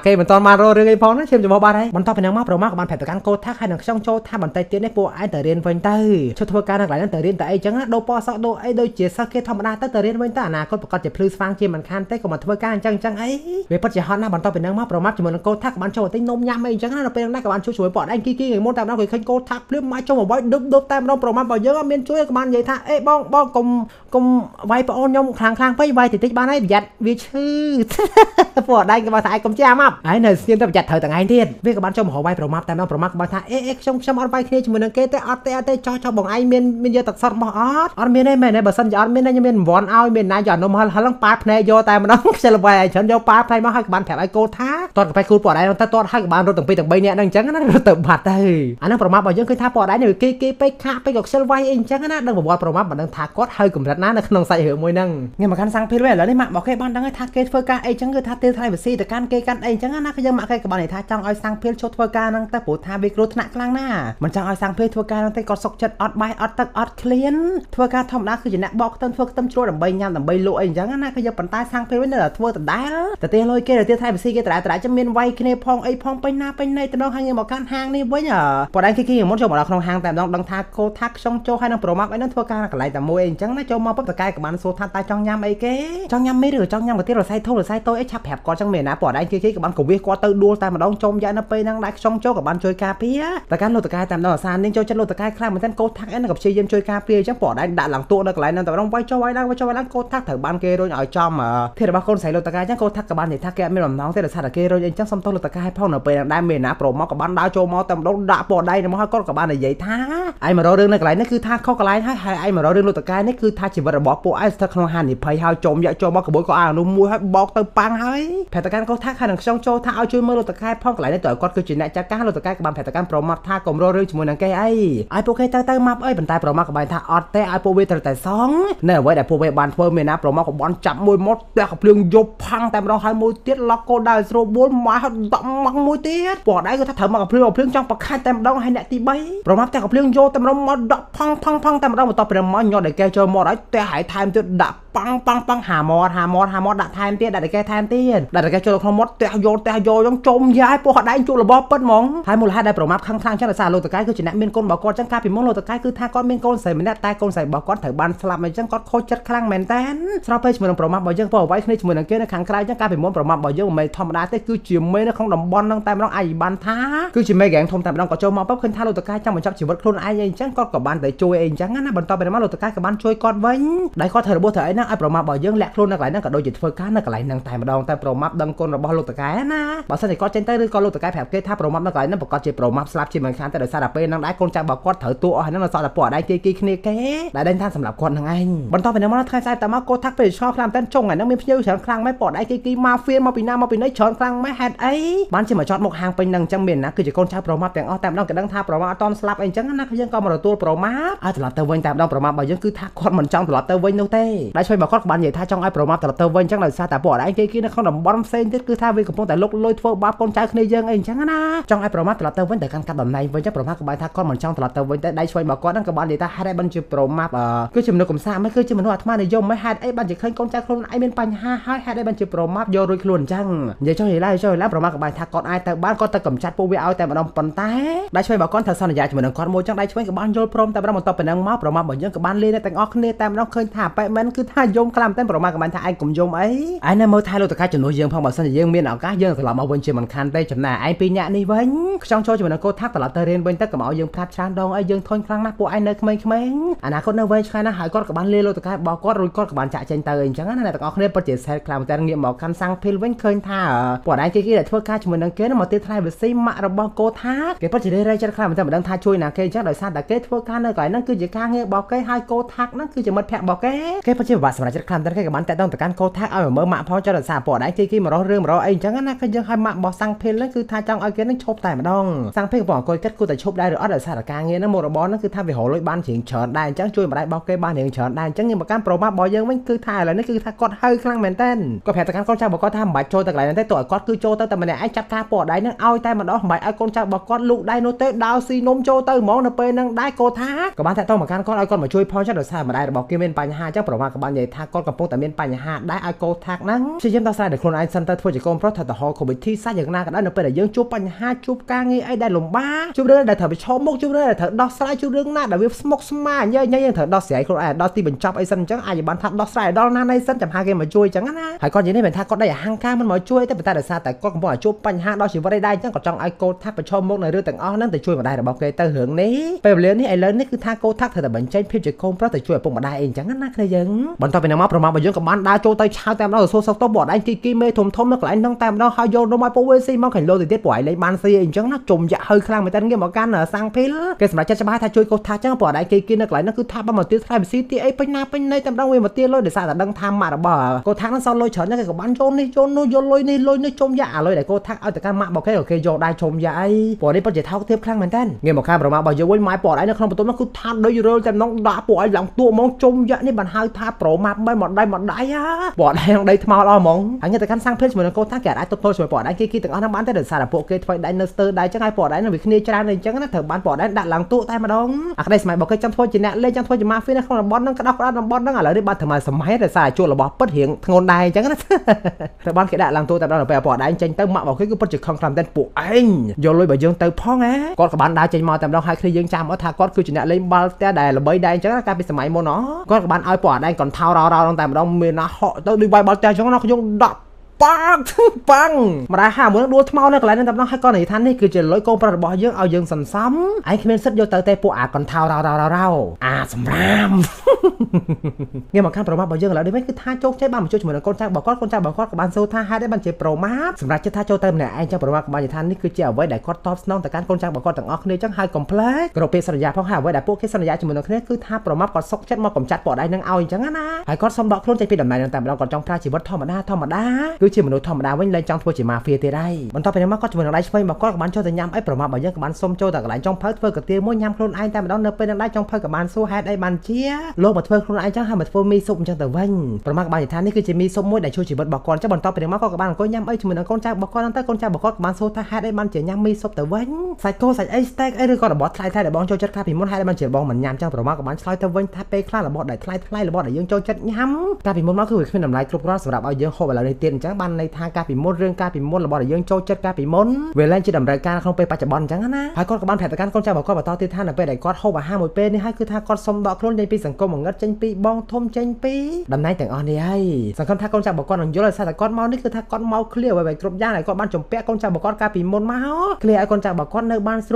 cái mình toàn mà rồi cái phone nó xem cho ba đấy mình to phải nâng map rồi map của bạn phải tự cắn cô thác hay là xong cho tham bàn tay tiến đấy bộ ai tự riêng với tay cho thua ca lại nó tự riêng tại chẳng á đâu po sao đâu ấy đôi chia sao kia thầm đa tới tự riêng với ta là con chỉ plus phang chi mình khan tới của mình thua ca chẳng ấy về bắt chỉ họ na bạn to phải nâng map rồi map cho mình cô thác bạn cho tính nôm nhám ấy chẳng á là bên này các bạn chuối bọn anh kia người môn tạm nó người khinh cô thác liếm máy cho một bói đúp tam đâu rồi map bao nhiêu miền chuối các bạn vậy tha ê bong cùng vay bọn nhông khang vay thì tích ban ấy giật vì chứ bọn đây các bạn thấy cũng cha map ấy này xin tập chặt thời tầng anh thiên với các bạn cho một họ vay pro map tam nó pro map bạn thấy xong ăn vay kia chúng mình kê te cho bọn anh miền giờ tật sọt bỏ ăn miền này mày này bờ sân ăn miền này miền vòn ao miền này giờ nó mà lăng pap này vô tay mà nó sẽ là vay chọn vô pap thay mà hai các bạn thẻ ai cô thá toàn phải cô bỏ đây ta toàn hai các bạn rồi từng bay nhẹ đang trắng nó tự bạt đây anh nó pro map bao nhiêu cái tháp bỏ đáy này kia pe khá pe gọc sẽ vay anh trắng nó đang bỏ pro map bạn đang thả cốt hơi cùng rất ná nó không xài hưởng môi năng nghe mà khăn sang pê rồi đấy mạng bảo cái bạn đang thả kê phơi ca ấy trắng người thả tiêu thay về si từ can kê can ấy trắng nó cái dân mạng cái các bạn này thả trong ai sang pê cho phơi ca năng ta bổ thả về cột nặng lăng na mình trong ai sang pê phơi ca năng ta có sọc chân ọt bay ọt tắc ọt clean phơi ca thông đãคือจะ nặng bọc tân phơi tâm trôi đầm bay nham đầm bay lụi ấy trắng nó cái dân bàn tay sang pê với nó là phơi tận đáแต่เตี้ยลอยเกลือเตี้ยไทยไปซีเกตระจะมีไว้คเนพองไอพองไปหน้าไปในแต่น้องให้เงินบอกการห้างนี่ไว้เนี่ยพอได้ขี้อย่างมดโจบอกเราក្នុងห้างแต่น้องดังทาโคทักช่องโจให้น้องโปรมักไอ้นั่นทั่วการกับไหลแต่มวยเองจังนะโจมาปุ๊บตะกายกับมันโซทันตายจ้องยำไอ้เก๋จ้องยำไม่หรือจ้องยำกับที่เราใส่โทรหรือใส่โต้ไอ้ชับแผบก่อนจังเมียนะปอได้ขี้กับมันกับวิ่งกว่าตื่นดูแต่มาดองจมยาน้ำไปนั่งได้ช่องโจกับมันช่วยกาเปียตะการโลตะกายแต่น้องซานนิ่งโจจะโลตะกายคลามันท่านโคทักไอ้นั่นกับเชียร์ช่วยกาเปียจังปอได้ด่าหลังตัวนั่นกับไหลนั่นแต่น้องไว้โจไว้นั่งโคทักถือบ้านเกโดนเอาจอมเทระบาคนใส่โลตะกายจังโคทักกับบ้านเนี่ยทักแกไม่หล่อน้องแต่ละชาติเกโดนจังซ้ำต้นโลตะกายพ่อหนูไปได้เมียนะโปรมักกับบ้านดาวโจมอแต่น้องด่าปอได้นะมันให้ก้อนกับบ้านเนี่ยใหญ่ท่าไอ้มาเราเรื่องนั่นกับไหลนั่นคือท่าเข้ากับไหลให้ไอ้มาเราเรื่องโลตะกายนี่คือท่าชีวิตระบบปูไอ้ทักขนมหันนี่พายหาวโจมใหญ่โจมอกับบุ้ยก็อ่างนุ่มมวยให้บอกเติมปังให้แผนตะการเขาท่าขนาดช่องโจท่าเอาช่วยเมื่อโลตะกายพ่อกับไหลในตัวก้อนคือจีน่าจะก้าโลตะกายกับบ้านแผนตะการโปรมักท่ากลมเราเรื่องจมูกนังแกไอ้พวกเคยเติมมาเอ้ยบรรทายโปรมักกับบ้านท่าออดแต่ไอ้พวกเวทแต่สองเนี่ยไว้แต่พวกเวบ้านเพิ่มเมียนะโปรมักกับบอลจับมวยมดแต่กับเรื่องยบพังแต่เราให้มวยเตี้ยล็อกโกได้โซบอลมาให้ดำมังมวยเตี้ยปอดได้ก็ถ้าเถิดมากับเรื่องจังปะค่ายแต่เราให้เนตีใบโปรมักแต่กับเรื่องโยแต่เรามาดับพังแต่เราต่อไปเรามาหยอดได้แกเจอมอได้แต่หายไทม์จะดับปังหามอดดับไทม์เตี้ยดับได้แกไทม์เตี้ยดับได้แกเจอขมดแต่โยยังจมย้ายปอดได้จุลบอปเปิลมองไทม์มูลให้ได้โปรมักข้างช่างสารโลตะไกคือจีน่าเมียนก้นบอกก้อนจังกาพิมพ์โลตะไกคือท่าก้อนเมียนก้นใส่มันได้ตายก้นใส่บอกก้อนเถิดบันสลับมันจังก้อนโคจัดคลั่งแมนแตนสำหรับเพจมือโปรมักบอกยังพอไว้ในมือนังเกนในขังใครจังกาพิมพ์โปรมักบอกยังไม่ธรรมดาแต่คือจีเมย์ในของดำบอลนั่งแต่ไม่ต้องไอ้บันท้าคือจีเมย์แกงทมแต่ไม่ต้องก็โจมมาปั๊บขึ้นท่าโลตะไกจังมันจับชีวิตคลุนไอ้ยังจังก้อนกับบันแต่ช่วยเองจังงั้นนะบันต่อไปมาโลตะไกกับบันช่วยก้อนไว้ได้ข้อเถิดบัวเถิดนั่งไอ้โปรมักบอกยังแหลกคลุนนั่งไหลนั่งกับโดยจิตเฟอร์ก้านั่งกับไหลนั่งแต่มาดองแต่โปรมักดังก้นระบอลโลตะไกนะบอกสนิทก้อนเจนเตอร์หรือก้อนโลตะไกแผลเกท่าโปรมักนั่งไหลนั่งบอกก้อนจีโปรมักสลับจีเหมือนกันแต่โดยซาดาเป้นั่งได้ก้นจังบอกก้อนเถิดตัวให้นั่งเราสอดปอดได้กีคเนเก้ได้ได้ท่านสำหรับก้อนทั้งไงบันต่อไปนั่งมาทักทายแต่มาโกทักไปชอบคลำเต้นชงไงนั่งมีเพี้ยวเฉินคลังไม่ปอดได้กีมาเฟียมาปีหน้ามาปีนี้เฉินคลังไม่แฮดไอ้บ้านจีมาจอดหมกหางไปนั่งจังเมียนนะคือจะก้นชายโปรมักแต่งอ้อแต่ต้องกระดังท่าโปรมักตอนสลับเองจังนะคือยังก้อนมาตัวโปรมักตลอดเตอร์เวนแต่ต้องโปรมักบอกยังคือท่าก้อนเหมือนจังตลอดเตอร์เวนโนเต้ได้ช่วยบอกก้อนบ้านใหญ่ท่าจังไอ้โปรมักตลอดเตอร์เวนจังเลยซาแต่ปอดได้กีนะเขาดำบอลเซนคือท่าเวนกับพวกแต่ลกลอยทั่วบ้าก้นชายคือยังเองจังนะจังไอ้โปรมักตลอดเตอร์เวนแต่การกัดดำในเวนจะโปรมักกับบ้านท่าก้อนเหมือนจังตลอดเตอร์เวนแต่ได้ช่วยบอกก้อนนั่งกับบ้านใหญ่ท่าให้ได้บรรจุโปรมักคือจิมโนกุมซาไม่คือจิมโนอัตมาในยมไม่ให้ไอ้บ้านจะเคยก้นชายคนไอ้เป็นปัญหาให้ได้บรรจุโปรมักโยรุยขลุ่นจังอย่าช่วยไล่โปรมักกับบ้านท่าก้อนไอ้แต่บ้านก้อนตะกำจัดปูเวเอาแต่มาดองปันตาได้ช่วยบอกก้อนเธอสอนยาจิมโนก้อนโมจังได้ช่วยกับบ้านโยพรมแต่เราหมดต่อเป็นนางม้าโปรมักบอกยังกับบ้านเล่นแต่งออกเนี่ยแต่เราเคยถามไปมันคือท่ายมคลำเต้นโปรมักกับบ้านท่าไอ้กลุ่มยมไอ้เนี่ยเมื่อไทยเราตะการจนหนูยังพองบอกสัญญาเมียนเอาก้ายังตลอดมาวันเชื่อมันคันได้จำหน่ายไอ้ปีนี้นี่เว้ยช่องโชว์จิมโนโกทักตลอดเตเรียนเว้นแต่กับหมอยังพลัดช้างดองไอ้ยังทนครั้งนักปูไอ้เนยขมิ้นอนาคตเนยเว้ยใครนะหายก้อนกับบ้านเล่เราตะการบอกก้อนรุยก้อนกับบ้านจ่าเจนเตยจังนั้นแต่ก็เอาเนี่ยประเจ็ดแสนคลำแต่เงียบหมอคันสังเพลเว้นเคยท่าปวดไอ้กี้แต่ทั่วก้าจิมโนเกนมาตีไทยแบบซีมาระบอกโกทักเก็บประเจ็ดได้จะคลำแต่มาดังท่าช่วยนะเกย์จังโดยซาแต่เกย์ทั่วก้าเนยก่อนนั่นคือจะก้าเงี้ยบอกเกย์ให้โกทักนั่นคือจะมัดแผลบอกเกย์ประเจ็ดไหว បាទសម្រាប់ចិត្តខ្លាំងតែគេក៏បានតែต้องទៅកាន់កោថាឲ្យមើលម៉ាក់ផងចុះដោយសារពណ៌ដៃគេមករស់រឿងមករកអីអញ្ចឹងណាគឺយើងឲ្យម៉ាក់របស់សាំងភេលហ្នឹងគឺថាចង់ឲ្យគេនឹងឈប់តែម្ដងសាំងភេលក៏អង្គុយគិតគូតែឈប់ដែរឬអត់ដោយសារការងារហ្នឹងមុខរបរហ្នឹងគឺថាវារលួយបានជាងច្រើនដែរអញ្ចឹងជួយម្ដាយរបស់គេបានរៀងច្រើនដែរអញ្ចឹងខ្ញុំមកកាន់ប្រូម៉ាប់របស់យើងវិញគឺថាឥឡូវនេះគឺថាគាត់ហៅខ្លាំងមែនតើគាត់ប្រាប់ទៅកាន់កូនចៅរបស់គាត់ថាមិនបាច់ចូលទៅកន្លែងហ្នឹងទេទោះឲ្យគាត់គឺចូលទៅតែម្នាក់ឯងចាត់ការពណ៌ដៃហ្នឹងឲ្យតែម្ដងមិនបាច់ឲ្យកូនចៅរបស់គាត់លូកដៃនោះទេដើរស៊ីនំចូលទៅហ្មងនៅពេលហ្នឹងដែរគាត់ថាក៏បានតែតមកកាន់គាត់ឲ្យគាត់មកជួយផងចុះដោយសារម្ដាយរបស់គេមានបញ្ហាអញ្ចឹងប្រូម៉ាប់ក៏បាននិយាយថាគាត់កំពុងតែមានបញ្ហាដែរឲ្យកូនថាហ្នឹងព្យាយាមដោះស្រាយដល់ខ្លួនឯងសិនទៅធ្វើជាកូនប្រុសថាទៅហៅកុំវិធីសាស្ត្រយ៉ាងណាក៏ដោយនៅពេលដែលយើងជួបបញ្ហាជួបការងារអីដែលលំបាកជួបរឿងដែលត្រូវប្រឈមមុខជួបរឿងដែលត្រូវដោះស្រាយជួបរឿងណាដែលវាស្មុគស្មាញយើងត្រូវដោះស្រាយខ្លួនឯងដល់ទីបញ្ចប់អីសិនអញ្ចឹងអាចបានថាដោះស្រាយដល់ណាណីសិនចាំហៅគេមកជួយអញ្ចឹងណាហើយគាត់និយាយនេះមិនថាគាត់ដៃអហង្ការមិនមកជួយទេប៉ុន្តែដោយសារតែគាត់កំពុងតែជួបបញ្ហាដល់ជីវិតឯដែរអញ្ចឹងគាត់ចង់ឲ្យកូនថាប្រឈមមុខនៅរឿងទាំងអស់ហ្នឹងទៅជួយម្ដាយរបស់គេទៅរឿងនេះពេលវេលានេះឥឡូវនេះគឺថាកូនថាត្រូវតែបញ្ចេញភាពជាកូនប្រុសទៅជួយឪពុកម្ដាយអីអញ្ចឹងណាគ្នាយើងបន្ទាប់ពីនឹងមកប្រមាថរបស់យើងក៏បានដើរចូលទៅឆៅតែម្ដងសួរសុខទុក្ខបងឯងគីមេធំនៅកន្លែងហ្នឹងតែម្ដងហើយយកនំឲ្យពួកវាស៊ីមកខាងលោទៅទៀតពួកឯងលេងបានស៊ីអីអញ្ចឹងណាជុំយ៉ាក់ហៅខ្លាំងមែនតើងាកមកកាន់សាំងភីលគេសម្រាប់ចិត្តច្បាស់ថាជួយកូនថាអញ្ចឹងពួកឯងគីនៅកន្លែងហ្នឹងគឺថាបើមកទៀតថ្លៃបស៊ីទីអីពេញណាពេញណីតែម្ដងវាមកទៀតលុយដោយសារតែដឹងថាម៉ាក់របស់កូនថាហ្នឹងសល់លុយច្រើនណាស់គេក៏បានចូលនេះចូលនោះយកលុយនេះជុំយ៉ាក់អាលុយដែលកូនថាឲ្យទៅកាន់ម៉ាក់របស់គេក៏គេយកដែរជុំយ៉ាក់អីពួកនេះពិតជាថោកទាបខ្លាំងមែនតើងាកមកខាងប្រមាថរបស់យើងវិញម៉ែពួកឯងនៅក្នុងបន្ទប់ហ្នឹងគឺថាដូចរើលតែម្ដងដាក់ពួកឯងឡើងទួហ្មងជុំយ៉ាក់នេះបានហៅថាប្រមាថមិនមកដៃពួកឯងដីថ្មល្អហ្មងហើយងាកទៅកាន់សាំងភេលជាមួយនឹងកូនថាគេអាចទប់ទល់ជាមួយពួកឯងគីទាំងអស់ហ្នឹងបានតែដោយសារតែពួកគេធ្វើដៃនៅស្ទើរដៃចឹងហើយពួកឯងនឹងវាគ្នាច្រើនអញ្ចឹងណាត្រូវបានពួកឯងដាក់ឡើងទួតែម្ដងអាក្តីសម័យរបស់គេចង់ធ្វើជាអ្នកលេងចង់ធ្វើជាម៉ាហ្វៀនៅក្នុងតំបន់ហ្នឹងក្តោបក្តាប់តំបន់ហ្នឹងឥឡូវនេះបានធ្វើមកសម័យដោយសារជួលរបស់ពិតរៀងធ្ងន់ដែរអញ្ចឹងណាត្រូវបានគេដាក់ឡើងទួតែម្ដងដល់ពេលពួកឯងចេញទៅម៉ាក់របស់គេគឺពិតជាខំខ្លាំងតែពួកឯងយកលុយបើយើងទៅផងហ៎គាត់ក៏បានដើរចេញមកតែម្ដងហើយគ្នាយើងចាំអត់ថាគាត់គឺជាអ្នកលេងបាល់ផ្ទះដែលល្បីដែរអញ្ចឹងកាលពីសម័យមុនគាត់ក៏បានឲ្យពួកឯងកន្ថោរោតែម្ដងមានណាហក់ទៅដូចវាយបាល់ផ្ទះអញ្ចឹងណាខ្ញុំដាក់ប៉ាំងម្ដាយហាមួយនឹងដួលថ្មនៅកន្លែងហ្នឹងតែម្ដងហើយគាត់និយាយថានេះគឺជាលុយកូនប្រុសរបស់យើងឲ្យយើងសន្សំឯងគ្មានសិទ្ធយកទៅទេពួកអាកន្ថោរោអាសម្រាមងាកមកខាងប្រមាថរបស់យើងឥឡូវនេះវិញគឺថាជោគជ័យបានមកជួយជាមួយនឹងកូនចៅរបស់គាត់ក៏បានសួរថាហេតុអីបានជាប្រមាថសម្រាប់ចិត្តថាចូលទៅម្នាក់ឯងចឹងប្រមាថក៏បាននិយាយថានេះគឺជាអ្វីដែលគាត់តបស្នងទៅកាន់កូនចៅរបស់គាត់ទាំងអស់គ្នាចឹងហើយកុំភ្លេចគ្រប់ពេលសន្យាផងហើយអ្វីដែលពួកគេសន្យាជាមួយនឹងគ្នាគឺថាប្រមាថគាត់សុកចិត្តមកកំចាត់ពួកឯងនឹងឲ្យអញ្ចឹងណាហើយគាត់សុំដកខ្លួនចេញពីតំណែងនឹងតែម្ដងគាត់ចង់ប្រើជីវិតធម្មតាគឺជាមនុស្សធម្មតាវិញលែងចង់ធ្វើជាម៉ាហ្វៀទៀតហើយបន្ទាប់ពីនេះមកគាត់ជាមួយនឹងដៃឆ្វេងរបស់គាត់ក៏បានចូលទៅញ៉ាំអីប្រមាថរបស់យើងក៏បានសុំចូលទៅកន្លែងចុងភៅធ្វើកាទៀវមួយញ៉ាំខ្លួនឯងតែម្ដងនៅពេលនឹងដៃចុងភៅក៏បានសួរហេតុអីបានជាលោកមកធ្វើខ្លួនឯងចឹងហើយមកធ្វើមីស៊ុបអញ្ចឹងទៅវិញប្រមាថក៏បាននិយាយថានេះគឺជាមីស៊ុបមួយដែលជួយជីវិតរបស់គាត់ចឹងបន្ទាប់ពីនេះមកគាត់ក៏បានអង្គុយញ៉ាំអីជាមួយនឹងកូនចៅរបស់គាត់ហ្នឹងទៅកូនចៅរបស់គាត់ក៏បានសួរថាហេតុអីបានជាញ៉ាំមីស៊ុបទៅវិញសាច់គោសាច់អីស្តេកអីឬក៏របស់ថ្លៃដែលបងចូលចិត្តកាលពីមុនហេតុអីបានជាបងមិនញ៉ាំចឹងប្រមាថក៏បានឆ្លើយទៅវិញថាពេលខ្លះរបស់ដែលថ្លៃរបស់ដែលយើងចូលចិត្តញ៉ាំកាលពីមុនមកគឺវាគ្មានតម្លៃគ្រប់គ្រាន់សម្រាប់ឲ្យយើងហូបឥឡូវនេះទៀតអញ្ចឹងបានន័យថាកាលពីមុនរឿងកាលពីមុនរបស់ដែលយើងចូលចិត្តកាលពីមុនវាឡើងជាតម្រូវការក្នុងពេលបច្ចុប្បន្នអញ្ចឹងណាហើយគាត់ក៏បានប្រាប់ទៅកាន់កូនចៅរបស់គាត់បន្តទៀតថានៅពេលដែលគាត់ហូបអាហារមួយពេលនេះហើយគឺថាគាត់សុំដកខ្លួនចេញពីសង្គមងងឹតចេញពីបងធំចេញពីតំណែងទាំងអស់នេះហើយសង្ឃឹមថាកូនចៅរបស់គាត់នឹងយល់ដោយសារតែគាត់មកនេះគឺថាគាត់មកឃ្លៀអ្វីៗគ្រប់យ៉ាងហើយគាត់បានជំពាក់កូនចៅរបស់គាត់កាលពីមុនមកឃ្លៀឲ្យកូនចៅរបស់គាត់នៅបានស្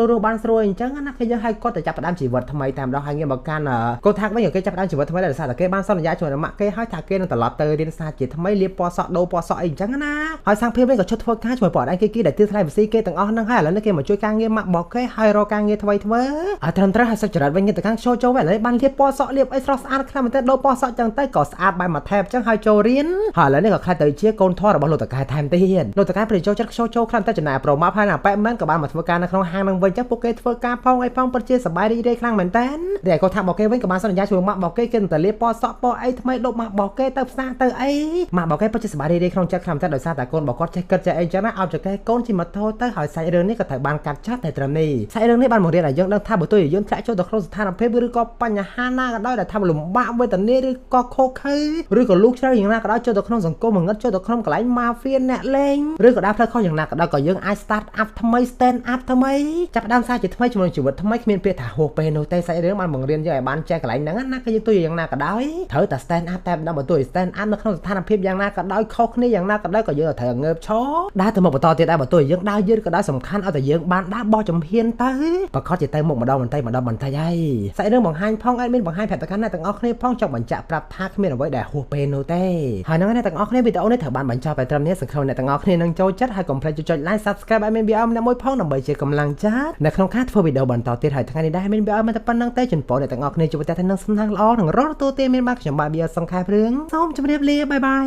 រួលអញ្ចឹងណាគេយើងឲ្យគាត់ទៅចាប់ផ្ដើមជីវិតថ្មីតែម្ដងហើយងាកមកកាន់កូនថាវិញគេចាប់ផ្ដើមជីវិតថ្មីដោយសារតែគេបានសន្យាជាមួយនឹងម៉ាក់គេហើយថាគេនឹងត្រឡប់ទៅរៀនសាជាថ្មីលាបពណ៌សក់ដូរពណ៌សក់អីអញ្ចឹងណាហើយសាំងភីលវិញក៏ឈប់ធ្វើការជាមួយបងឯងគេដែលទិញថ្លៃបស៊ីគេទាំងអស់ហ្នឹងហើយឥឡូវនេះគេមកជួយការងារម៉ាក់របស់គេហើយរកការងារធ្វើឲ្យត្រឹមត្រូវហើយសុចរិតវិញទៅកាន់ចូលវិញឥឡូវបានលាបពណ៌សក់លាបអីស្រស់ស្អាតខ្លាំងមែនទែនដូរពណ៌សក់អញ្ចឹងទៅក៏ស្អាតបែបមួយថែបអញ្ចឹងហើយចូលរៀនហើយឥឡូវនេះក៏ខ្លាចទៅជាកូនធររបស់លោកតកែថែមទៀតលោកតកែប្រចូលចិត្តចូលខ្លាំងតែចំណាយប្រមាថហើយណាប៉ែមិនក៏បានមកធ្វើការនៅក្នុងហាងហ្នឹងវិញអញ្ចឹងពួកគេធ្វើការផងអីផងពិតជាសប្បាយរីករាយខ្លាំងមែនទែនតែគាត់ថារបស់គេវិញក៏បានសន្យាជាមួយម៉ាក់របស់គេនឹងទៅលាបពណ៌សក់ពណ៌អីថ្មីដូរម៉ាក់របស់គេទៅផ្សារទៅអីម៉ាក់របស់គេពិតជាសប្បាយរីករាយក្នុងចិត្តខ្លាំងតែដោយសារតែកូនរបស់គាត់ចេះគិតចេះអីអញ្ចឹងណាឲ្យចកែកូនជិះម៉ូតូទៅហើយសាច់រឿងនេះក៏ត្រូវបានកាត់ចោលតែត្រឹមនេះសាច់រឿងនេះបានបង្រៀនឲ្យយើងដឹងថាបើទោះជាយើងធ្លាក់ចូលទៅក្នុងស្ថានភាពឬក៏បញ្ហាណាក៏ដោយដែលថាលំបាកវេទនាឬក៏ខុសខើឬក៏លូកជ្រៅយ៉ាងណាក៏ដោយចូលទៅក្នុងសង្គមងងឹតចូលទៅក្នុងកន្លែងម៉ាហ្វៀអ្នកលេងឬក៏ដើរផ្លូវខុសយ៉ាងណាក៏ដោយក៏យើងអាច start up ថ្មី stand up ថ្មីចាប់ផ្ដើមសារជាថ្មីជាមួយជីវិតថ្មីគ្មានពាក្យថាហួសពេលនោះទេសាច់រឿងបានបង្រៀនយើងឲ្យបានចេះកន្លែងហ្នឹងណាគឺយើងទោះយ៉ាងណាក៏ដោយត្រូវតែ stand up តែម្ដងបើទោះ stand up នៅក្នុងស្ថានភាពយ៉ាងណាក៏ដោយខុសគ្នាយ៉ាងណាក៏ដោយក៏យើងត្រូវងើបឈរដើរទៅមុខបន្តទៀតដែរបើទោះយើងដើរយឺតក៏ដោយសំខាន់ឲ្យតែយើងបានដើរបោះជំហានទៅប្រកាសជាទៅមុខម្ដងបន្តិចហើយសាច់រឿងបង្ហាញផងអត់មានបង្ហាញប្រាប់ទៅកាន់អ្នកទាំងអស់គ្នា គ្នាផងចង់បញ្ជាក់ប្រាប់ថាគ្មានអ្វីដែលហួសពេលនោះទេហើយហ្នឹងអ្នកទាំងអស់គ្នាវីដេអូនេះត្រូវបានបញ្ចប់តែត្រឹមនេះសង្ឃឹមអ្នកទាំងអស់គ្នានឹងចូលចិត្តហើយកុំភ្លេចចុច like subscribe ឲ្យមាន BM អ្នកមួយផងដើម្បីជាកម្លាំងចិត្តនៅក្នុងការធ្វើវីដេអូបន្តទៀតហើយថ្ងៃនេះដែរមាន BM តែប៉ុណ្្នឹងទេជូនពរអ្នកទាំងអស់គ្នាជួបតែនឹងសំណាងល្អនិងរកទទួលទានមានបាទខ្ញុំបាទ BM សង្ខេបរឿងសូមជម្រាបលាបាយបាយ